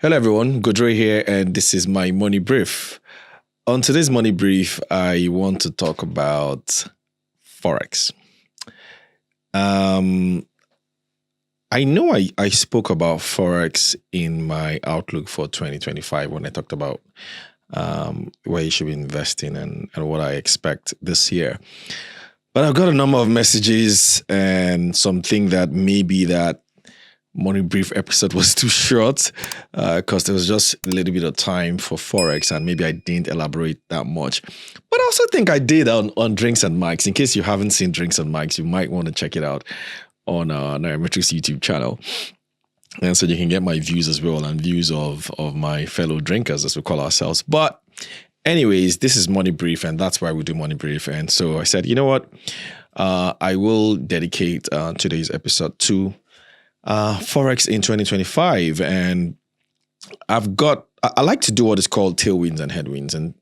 Hello everyone, Godre here, and this is my money brief. On today's money brief, I want to talk about Forex. I know I spoke about Forex in my outlook for 2025 when I talked about where you should be investing and what I expect this year. But I've got a number of messages and something that maybe that money brief episode was too short because there was just a little bit of time for Forex and maybe I didn't elaborate that much. But I also think I did on Drinks and Mics. In case you haven't seen Drinks and Mics, you might want to check it out on Nairametrics YouTube channel. And so you can get my views as well and views of my fellow drinkers, as we call ourselves. But anyways, this is Money Brief, and that's why we do Money Brief. And so I said, you know what? I will dedicate today's episode to Forex in 2025. And I like to do what is called tailwinds and headwinds. And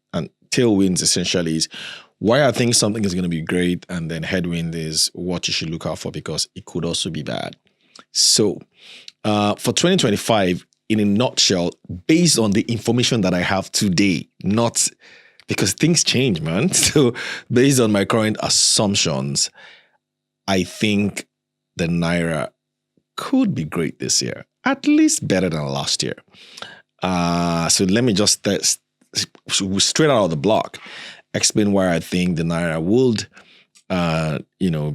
tailwinds essentially is why I think something is going to be great. And then headwind is what you should look out for because it could also be bad. So for 2025, in a nutshell, based on the information that I have today, not because things change, man. So based on my current assumptions, I think the Naira could be great this year, at least better than last year. So let me just straight out of the block explain why I think the Naira would,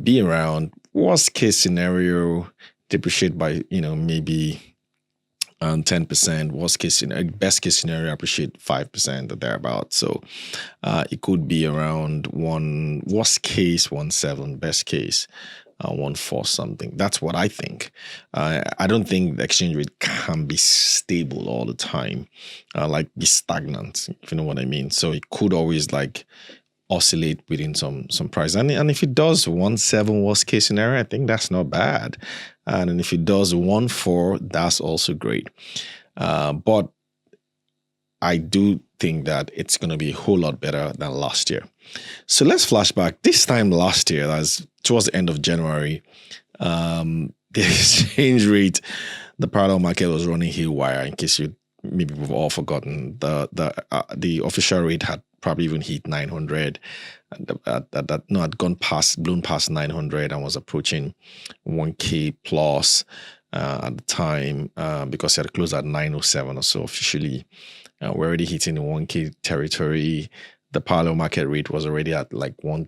be around worst case scenario, depreciate by, maybe 10%, worst case scenario, best case scenario, appreciate 5% or thereabouts. So it could be around worst case 1.7, best case 1.4 something. That's what I think. I don't think the exchange rate can be stable all the time, like be stagnant, if you know what I mean. So it could always oscillate within some price. And if it does 1.7 worst case scenario, I think that's not bad. And if it does 1.4, that's also great. But I do think that it's going to be a whole lot better than last year. So let's flash back. This time last year, that's towards the end of January, the exchange rate, the parallel market was running haywire. In case maybe we've all forgotten, the official rate had probably even hit 900. Had blown past 900 and was approaching 1K plus at the time because it had closed at 907 or so officially. We're already hitting the 1K territory. The parallel market rate was already at 1.3,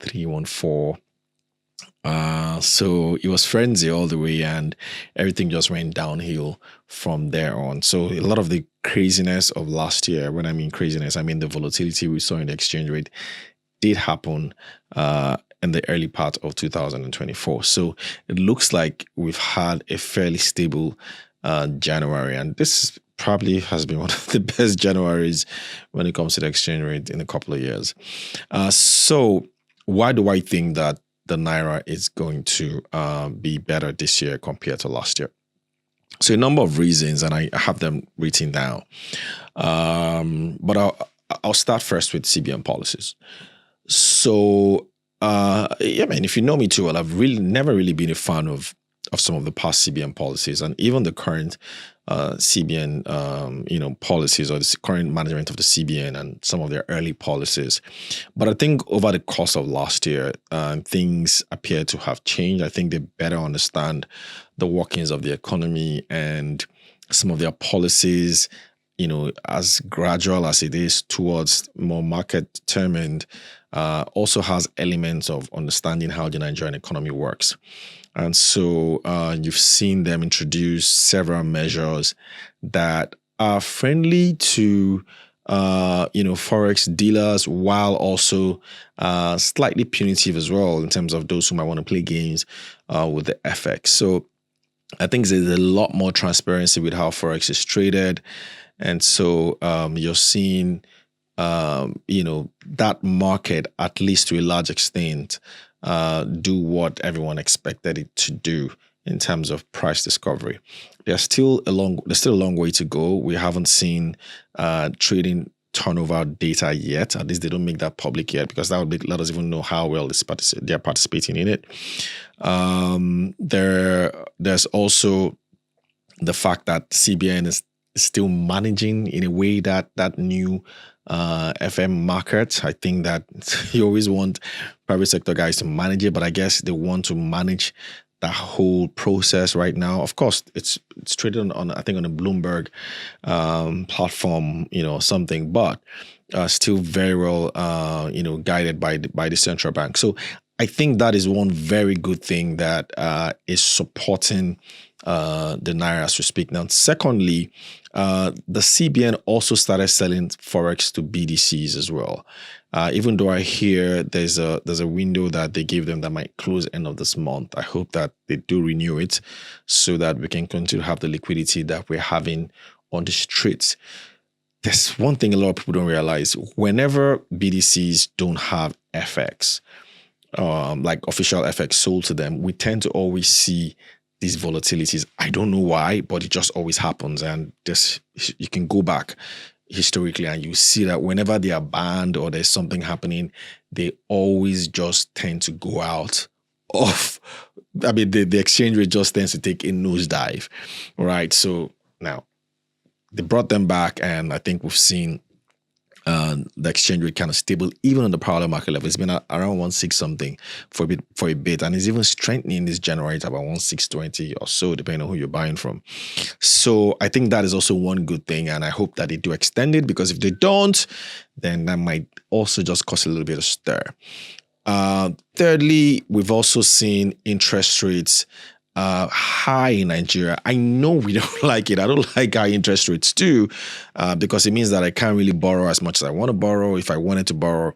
1.4. So it was frenzy all the way and everything just went downhill from there on. So a lot of the craziness of last year, when I mean craziness, I mean the volatility we saw in the exchange rate did happen in the early part of 2024. So it looks like we've had a fairly stable January, and this probably has been one of the best Januaries when it comes to the exchange rate in a couple of years. So why do I think that the Naira is going to be better this year compared to last year? So a number of reasons, and I have them written down. But I'll start first with CBN Policies. So, if you know me too well, I've never really been a fan of some of the past CBN policies and even the current CBN, policies or the current management of the CBN and some of their early policies. But I think over the course of last year, things appear to have changed. I think they better understand the workings of the economy and some of their policies, as gradual as it is towards more market determined, also has elements of understanding how the Nigerian economy works. And so you've seen them introduce several measures that are friendly to, Forex dealers while also slightly punitive as well in terms of those who might want to play games with the FX. So I think there's a lot more transparency with how Forex is traded. And so you're seeing, that market, at least to a large extent, do what everyone expected it to do in terms of price discovery. There's still a long way to go. We haven't seen trading turnover data yet. At least they don't make that public yet because that would let us even know how well they're participating in it. There's also the fact that CBN is still managing in a way that new FM market. I think that you always want private sector guys to manage it, but I guess they want to manage that whole process right now. Of course, it's traded on I think on a Bloomberg platform, something, but still very well guided by the central bank. So I think that is one very good thing that is supporting the Naira as we speak now. Secondly, the CBN also started selling forex to BDCs as well. Even though I hear there's a window that they gave them that might close end of this month. I hope that they do renew it so that we can continue to have the liquidity that we're having on the streets. There's one thing a lot of people don't realize. Whenever BDCs don't have FX, like official FX sold to them, we tend to always see these volatilities. I don't know why, but it just always happens. And just you can go back historically and you see that whenever they are banned or there's something happening, they always just tend to go out of, the exchange rate just tends to take a nosedive, right? So now they brought them back, and I think we've seen the exchange rate kind of stable, even on the parallel market level. It's been around 1.6 something for a bit, and it's even strengthening this January to about 1.620 or so, depending on who you're buying from. So I think that is also one good thing, and I hope that they do extend it, because if they don't, then that might also just cause a little bit of stir. Thirdly, we've also seen interest rates high in Nigeria. I know we don't like it. I don't like high interest rates too, because it means that I can't really borrow as much as I want to borrow if I wanted to borrow.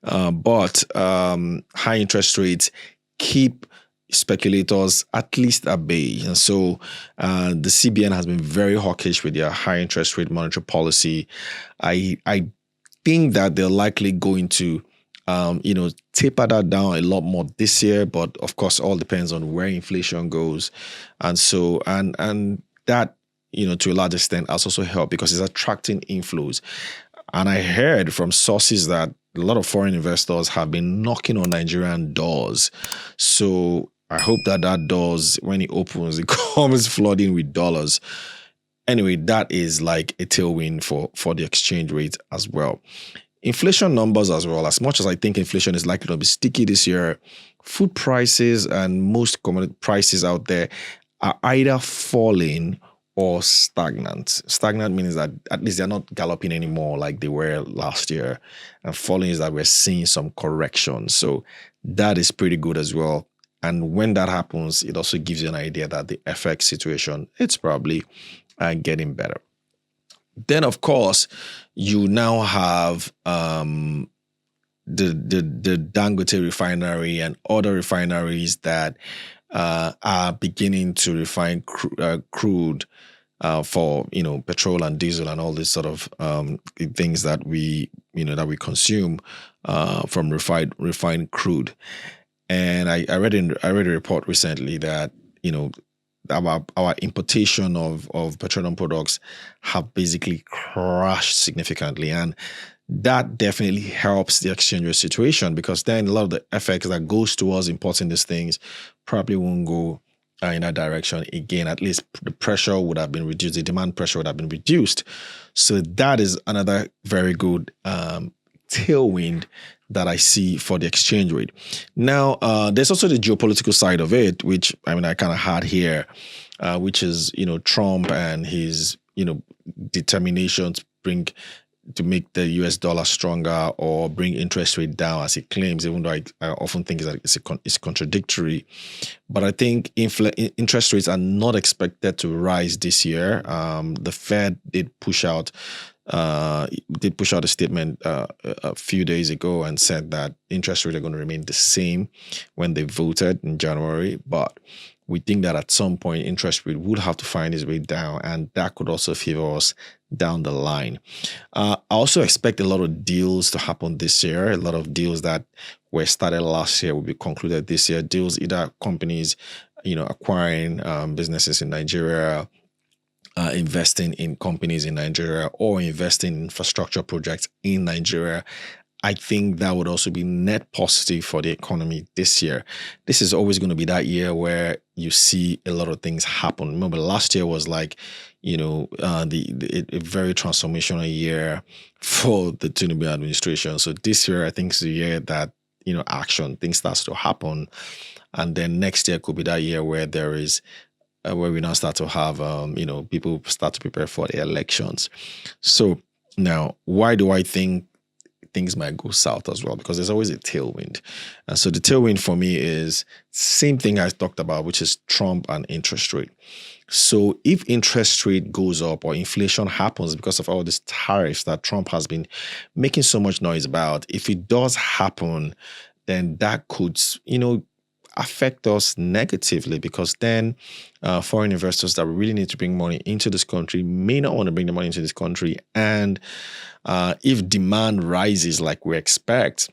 But high interest rates keep speculators at least at bay. And so the CBN has been very hawkish with their high interest rate monetary policy. I think that they're likely going to taper that down a lot more this year, but of course, all depends on where inflation goes, and so and that to a large extent has also helped because it's attracting inflows. And I heard from sources that a lot of foreign investors have been knocking on Nigerian doors. So I hope that doors, when it opens, it comes flooding with dollars. Anyway, that is like a tailwind for the exchange rate as well. Inflation numbers as well. As much as I think inflation is likely to be sticky this year, food prices and most commodity prices out there are either falling or stagnant. Stagnant means that at least they're not galloping anymore like they were last year. And falling is that we're seeing some correction. So that is pretty good as well. And when that happens, it also gives you an idea that the FX situation, it's probably getting better. Then, of course, you now have the Dangote refinery and other refineries that are beginning to refine crude for petrol and diesel and all this sort of things that we consume from refined crude. And I read a report recently that our importation of petroleum products have basically crashed significantly, and that definitely helps the exchange rate situation, because then a lot of the FX that goes towards importing these things probably won't go in that direction again. At least the pressure would have been reduced, the demand pressure would have been reduced. So that is another very good tailwind that I see for the exchange rate. Now, there's also the geopolitical side of it, which I kind of had here, which is, Trump and his, determination to make the US dollar stronger or bring interest rate down, as he claims, even though I often think that it's contradictory. But I think interest rates are not expected to rise this year. The Fed did push out a statement a few days ago and said that interest rates are going to remain the same when they voted in January. But we think that at some point interest rate would have to find its way down, and that could also favor us down the line. I also expect a lot of deals to happen this year. A lot of deals that were started last year will be concluded this year. Deals, either companies, acquiring businesses in Nigeria, investing in companies in Nigeria, or investing in infrastructure projects in Nigeria. I think that would also be net positive for the economy this year. This is always going to be that year where you see a lot of things happen. Remember, last year was like, a very transformational year for the Tinubu administration. So this year, I think is the year that, action, things starts to happen. And then next year could be that year where there is, where we now start to have, people start to prepare for the elections. So now, why do I think things might go south as well? Because there's always a tailwind. And so the tailwind for me is same thing I talked about, which is Trump and interest rate. So if interest rate goes up or inflation happens because of all these tariffs that Trump has been making so much noise about, if it does happen, then that could, affect us negatively, because then foreign investors that really need to bring money into this country may not want to bring the money into this country. And if demand rises like we expect,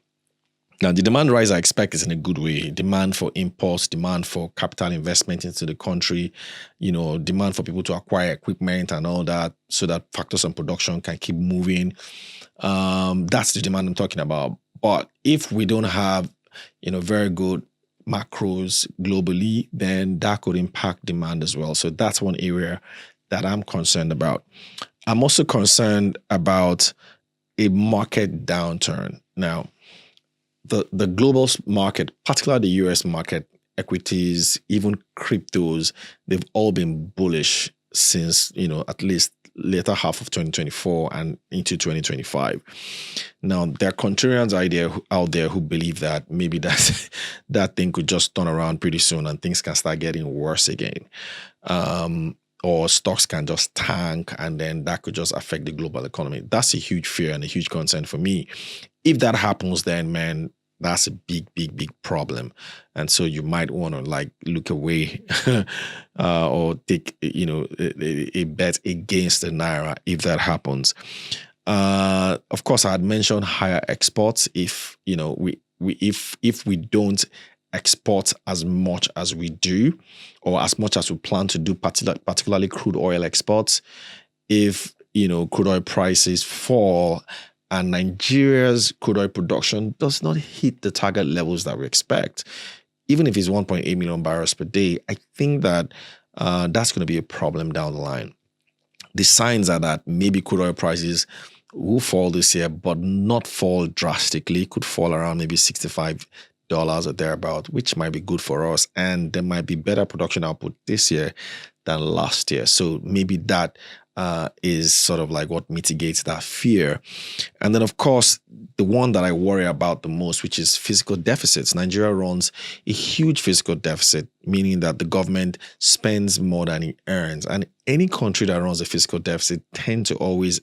now the demand rise I expect is in a good way. Demand for imports, demand for capital investment into the country, demand for people to acquire equipment and all that, so that factors on production can keep moving. That's the demand I'm talking about. But if we don't have, very good macros globally, then that could impact demand as well. So that's one area that I'm concerned about. I'm also concerned about a market downturn. Now, the global market, particularly the US market, equities, even cryptos, they've all been bullish since, at least later half of 2024 and into 2025. Now, there are contrarians out there who believe that maybe that thing could just turn around pretty soon and things can start getting worse again. Or stocks can just tank, and then that could just affect the global economy. That's a huge fear and a huge concern for me. If that happens, then, man, that's a big, big, big problem. And so you might want to look away or take, a bet against the Naira if that happens. Of course, I had mentioned higher exports. If, if we don't export as much as we do, or as much as we plan to do, particularly crude oil exports, if, crude oil prices fall, and Nigeria's crude oil production does not hit the target levels that we expect, even if it's 1.8 million barrels per day, I think that that's going to be a problem down the line. The signs are that maybe crude oil prices will fall this year, but not fall drastically. Could fall around maybe $65 or thereabout, which might be good for us. And there might be better production output this year than last year. So maybe that is sort of like what mitigates that fear. And then, of course, the one that I worry about the most, which is fiscal deficits. Nigeria runs a huge fiscal deficit, meaning that the government spends more than it earns. And any country that runs a fiscal deficit tend to always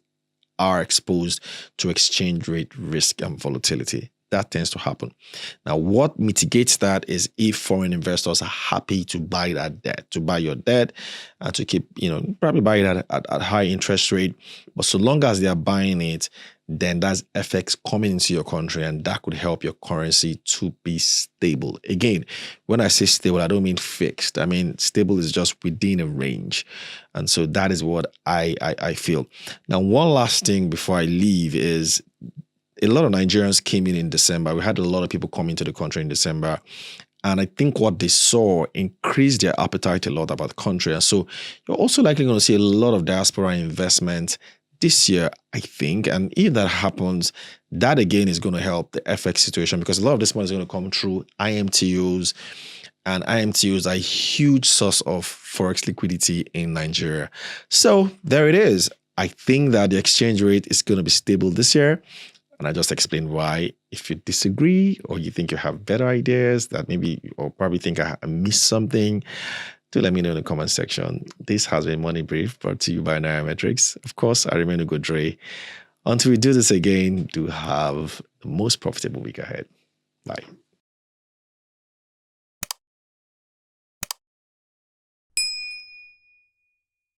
are exposed to exchange rate risk and volatility. That tends to happen. Now, what mitigates that is if foreign investors are happy to buy that debt, to buy your debt, and to keep, probably buy it at high interest rate. But so long as they are buying it, then that's FX coming into your country, and that could help your currency to be stable. Again, when I say stable, I don't mean fixed. I mean stable is just within a range. And so that is what I feel. Now, one last thing before I leave is a lot of Nigerians came in December. We had a lot of people come into the country in December. And I think what they saw increased their appetite a lot about the country. And so you're also likely going to see a lot of diaspora investment this year, I think. And if that happens, that again is going to help the FX situation, because a lot of this money is going to come through IMTOs. And IMTOs are a huge source of forex liquidity in Nigeria. So there it is. I think that the exchange rate is going to be stable this year. And I just explained why. If you disagree or you think you have better ideas that maybe, or probably think I missed something, do let me know in the comment section. This has been Money Brief, brought to you by Nairametrics. Of course, I remain Ugo Dre. Until we do this again, do have the most profitable week ahead. Bye.